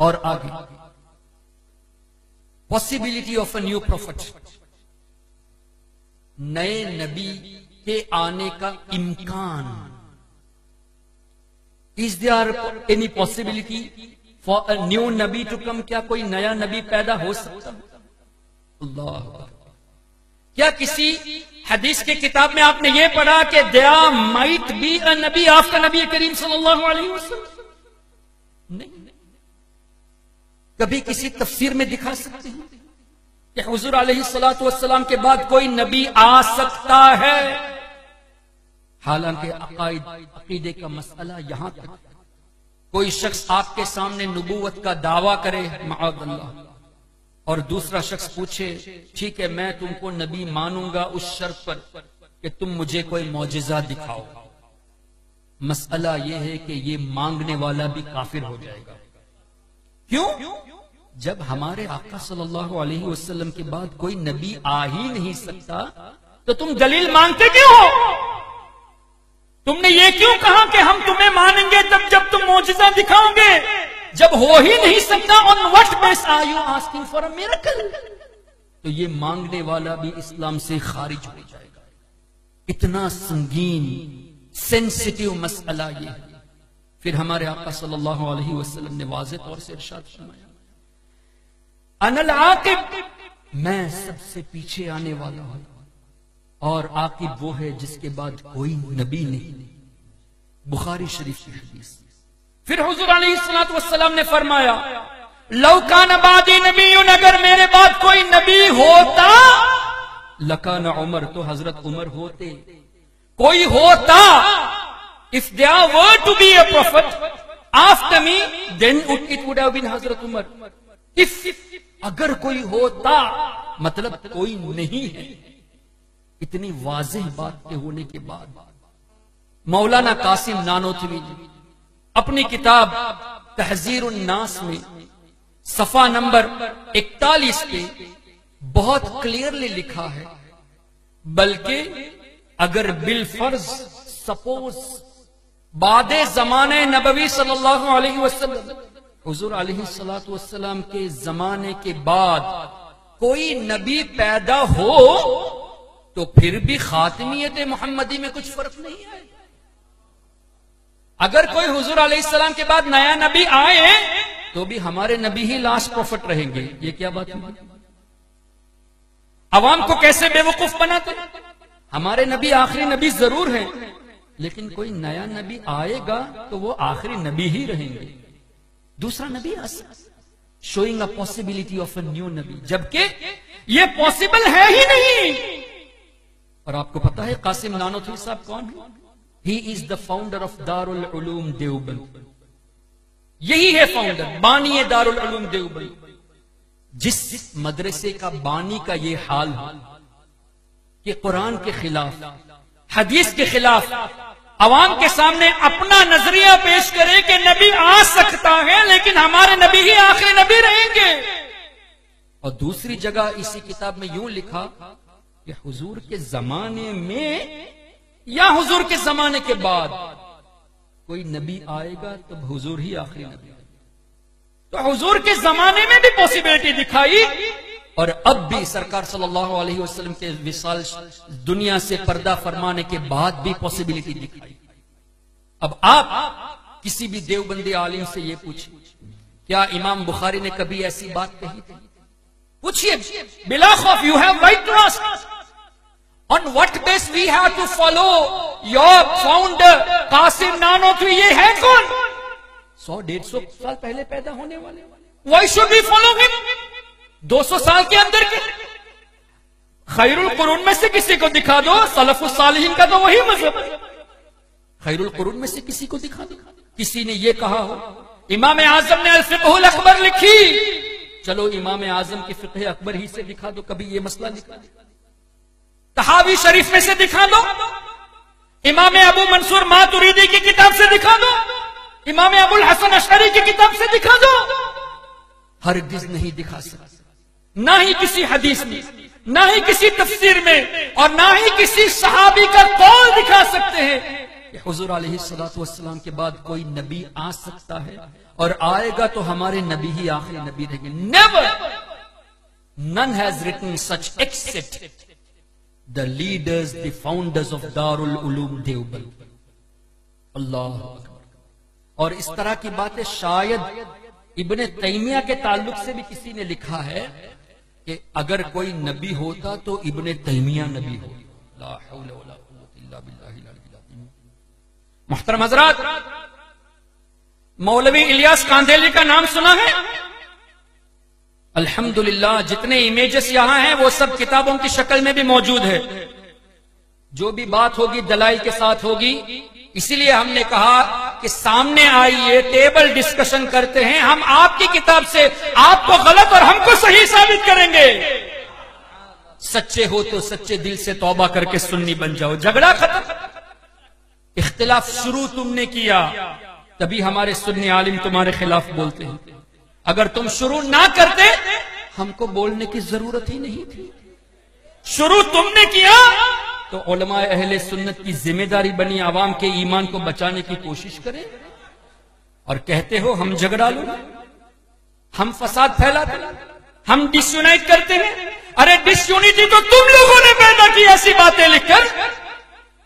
اور آگے possibility of a new profit, نئے نبی کے آنے کا امکان. Is there any possibility for a new نبی to come؟ کیا کوئی نیا نبی پیدا ہو سکتا؟ اللہ، کیا کسی حدیث کے کتاب میں آپ نے یہ پڑھا کہ there might be a نبی after نبی کریم صلی اللہ علیہ وسلم؟ نہیں. کبھی کسی تفسیر میں دکھا سکتے ہیں کہ حضور علیہ السلام کے بعد کوئی نبی آ سکتا ہے؟ حالانکہ عقیدے کا مسئلہ یہاں تک کوئی شخص آپ کے سامنے نبوت کا دعویٰ کرے معاذ اللہ، اور دوسرا شخص پوچھے ٹھیک ہے میں تم کو نبی مانوں گا اس شرط پر کہ تم مجھے کوئی معجزہ دکھاؤ. مسئلہ یہ ہے کہ یہ مانگنے والا بھی کافر ہو جائے گا. کیوں؟ جب ہمارے آقا صلی اللہ علیہ وسلم کے بعد کوئی نبی آ ہی نہیں سکتا تو تم دلیل مانگتے کیوں ہو؟ تم نے یہ کیوں کہا کہ ہم تمہیں مانیں گے جب تم معجزہ دکھاؤ گے؟ جب ہو ہی نہیں سکتا on what basis are you asking for a miracle؟ تو یہ مانگنے والا بھی اسلام سے خارج ہو جائے گا. اتنا سنگین سینسٹیو مسئلہ یہ ہے. پھر ہمارے آقا صلی اللہ علیہ وسلم نے واضح طور سے ارشاد فرمایا انا العاقب، میں سب سے پیچھے آنے والا ہوں، اور عاقب وہ ہے جس کے بعد کوئی نبی نہیں. بخاری شریف کی حدیث. پھر حضور علیہ السلام نے فرمایا لو کان بعدی نبی، اگر میرے بعد کوئی نبی ہوتا لکان عمر، تو حضرت عمر ہوتے. کوئی ہوتا، if there were to be a prophet after me then it would have been حضرت عمر. اگر کوئی ہوتا مطلب کوئی نہیں ہے. اتنی واضح بات کے ہونے کے بعد مولانا قاسم نانوتوی نے اپنی کتاب تحذیر الناس میں صفحہ نمبر 41 پہ بہت کلیئرلی لکھا ہے بلکہ اگر بالفرض سپوز بعد زمانے نبوی صلی اللہ علیہ وسلم حضور علیہ السلام کے زمانے کے بعد کوئی نبی پیدا ہو تو پھر بھی خاتمیت محمدی میں کچھ فرق نہیں ہے. اگر کوئی حضور علیہ السلام کے بعد نیا نبی آئے تو بھی ہمارے نبی ہی لاسٹ پروفٹ رہیں گے. یہ کیا بات ہے؟ عوام کو کیسے بے وقوف بناتے؟ ہمارے نبی آخری نبی ضرور ہیں لیکن کوئی نیا نبی آئے گا تو وہ آخری نبی ہی رہیں گے. دوسرا نبی آ سکتا، شوئنگ a possibility of a new نبی، جبکہ یہ پاسبل ہے ہی نہیں. اور آپ کو پتا ہے قاسم نانوتوی صاحب کون ہے؟ ہی از دا فاؤنڈر آف دار العلوم دیوبند. یہی ہے فاؤنڈر، بانی دار العلوم دیوبند. جس مدرسے کا بانی کا یہ حال ہے کہ قرآن کے خلاف، حدیث کے خلاف عوام کے سامنے اپنا نظریہ پیش کرے کہ نبی آ سکتا ہے لیکن ہمارے نبی ہی آخری نبی رہیں گے. اور دوسری جگہ اسی کتاب میں یوں لکھا کہ حضور کے زمانے میں یا حضور کے زمانے کے بعد کوئی نبی آئے گا تب حضور ہی آخری نبی. تو حضور کے زمانے میں بھی پاسبلٹی دکھائی اور اب بھی سرکار صلی اللہ علیہ وسلم کے وصال دنیا سے پردہ فرمانے کے بعد بھی پاسبلٹی دکھائی. اب آپ کسی بھی دیوبندی عالم سے یہ پوچھیں کیا امام بخاری نے کبھی ایسی بات کہی تھی؟ پوچھئے بلا خوف. You have right to ask on what basis we have to follow your founder Qasim Nanautavi. یہ ہے کون؟ 100-150 سال پہلے پیدا ہونے والے. why should we follow him؟ 200 سال کے اندر کے خیر القرون میں سے کسی کو دکھا دو، سلف الصالحین کا تو وہی مذہب ہے. خیر القرون میں سے کسی کو دکھا دو کسی نے یہ کہا ہو. امام اعظم نے الفقہ الاکبر لکھی، چلو امام اعظم کی فقہ اکبر ہی سے دکھا دو کبھی یہ مسئلہ نکلا. تحاوی شریف میں سے دکھا دو، امام ابو منصور ماتریدی کی کتاب سے دکھا دو، امام ابو الحسن اشعری کی کتاب سے دکھا دو. ہرگز نہیں دکھا سکتے، نہ ہی کسی حدیث میں، نہ ہی کسی تفسیر میں، اور نہ ہی کسی صحابی کا قول دکھا سکتے ہیں کہ حضور علیہ الصلوۃ والسلام کے بعد کوئی نبی آ سکتا ہے اور آئے گا تو ہمارے نبی ہی آخری نبی رہیں گے. Never! None has written such except the leaders, the founders of Darul Uloom Deoband. اللہ اکبر. اور اس طرح کی باتیں شاید ابن تیمیہ کے تعلق سے بھی کسی نے لکھا ہے کہ اگر کوئی نبی ہوتا تو ابن تیمیہ نبی ہو. لا حول ولا قوت الا باللہ العلی العظیم. محترم حضرات، مولوی الیاس کاندھیلی کا نام سنا ہے؟ الحمدللہ جتنے امیجز یہاں ہیں وہ سب کتابوں کی شکل میں بھی موجود ہے. جو بھی بات ہوگی دلائل کے ساتھ ہوگی. اسی لیے ہم نے کہا کہ سامنے آئیے، ٹیبل ڈسکشن کرتے ہیں. ہم آپ کی کتاب سے آپ کو غلط اور ہم کو صحیح ثابت کریں گے. سچے ہو تو سچے دل سے توبہ کر کے سنی بن جاؤ. جھگڑا ختم. اختلاف شروع تم نے کیا تبھی ہمارے سنی عالم تمہارے خلاف بولتے ہیں. اگر تم شروع نہ کرتے ہم کو بولنے کی ضرورت ہی نہیں تھی. شروع تم نے کیا تو علماء اہل سنت کی ذمہ داری بنی عوام کے ایمان کو بچانے کی کوشش کریں. اور کہتے ہو ہم جھگڑا لو، ہم فساد پھیلاتے، ہم ڈس یونائٹ کرتے ہیں. ارے ڈس یونٹی تو تم لوگوں نے پیدا کی ایسی باتیں لکھ کر،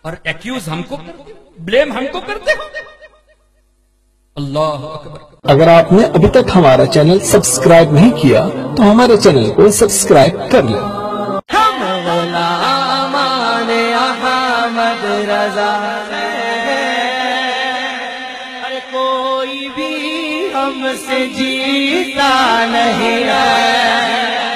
اور ایکیوز ہم کو کرتے، بلیم ہم کو کرتے ہو. اللہ اکبر. اگر آپ نے ابھی تک ہمارا چینل سبسکرائب نہیں کیا تو ہمارے چینل کو سبسکرائب کر لیں. ہم غلامان احمد رضا ہیں، کوئی بھی ہم سے جیتا نہیں ہے.